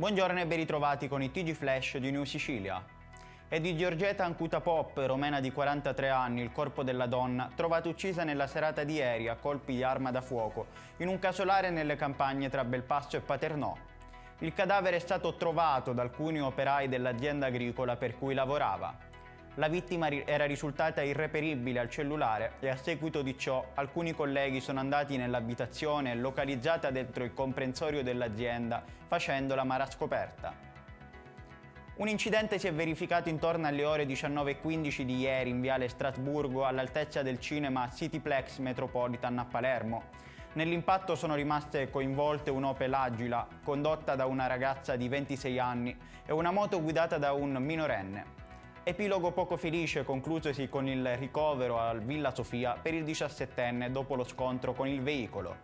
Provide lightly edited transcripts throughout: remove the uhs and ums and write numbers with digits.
Buongiorno e ben ritrovati con i TG Flash di New Sicilia. È di Giorgetta Ancuta Pop, romena di 43 anni, il corpo della donna, trovata uccisa nella serata di ieri a colpi di arma da fuoco, in un casolare nelle campagne tra Belpasso e Paternò. Il cadavere è stato trovato da alcuni operai dell'azienda agricola per cui lavorava. La vittima era risultata irreperibile al cellulare e a seguito di ciò alcuni colleghi sono andati nell'abitazione localizzata dentro il comprensorio dell'azienda facendola mara scoperta. Un incidente si è verificato intorno alle ore 19:15 di ieri in viale Strasburgo all'altezza del cinema Cityplex Metropolitan a Palermo. Nell'impatto sono rimaste coinvolte un'Opel Agila condotta da una ragazza di 26 anni e una moto guidata da un minorenne. Epilogo poco felice conclusosi con il ricovero al Villa Sofia per il 17enne dopo lo scontro con il veicolo.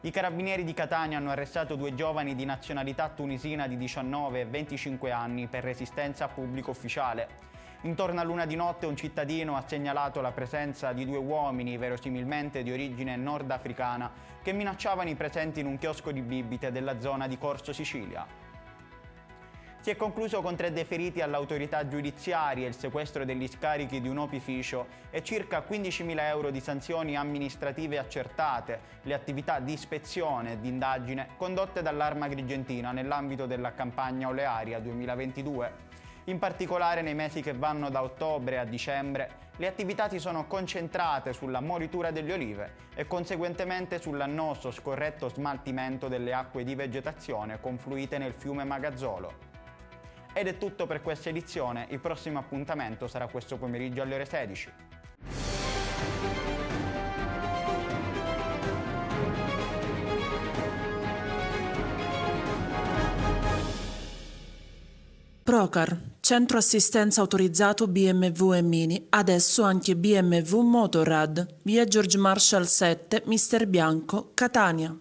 I carabinieri di Catania hanno arrestato due giovani di nazionalità tunisina di 19 e 25 anni per resistenza a pubblico ufficiale. Intorno all'1 di notte un cittadino ha segnalato la presenza di due uomini, verosimilmente di origine nordafricana, che minacciavano i presenti in un chiosco di bibite della zona di Corso Sicilia. Si è concluso con 3 deferiti all'autorità giudiziaria, il sequestro degli scarichi di un opificio e circa 15.000 euro di sanzioni amministrative accertate, le attività di ispezione e di indagine condotte dall'Arma Agrigentina nell'ambito della campagna olearia 2022. In particolare nei mesi che vanno da ottobre a dicembre, le attività si sono concentrate sulla moritura delle olive e conseguentemente sull'annoso scorretto smaltimento delle acque di vegetazione confluite nel fiume Magazzolo. Ed è tutto per questa edizione, il prossimo appuntamento sarà questo pomeriggio alle ore 16. Procar, centro assistenza autorizzato BMW e Mini, adesso anche BMW Motorrad, via George Marshall 7, Mister Bianco, Catania.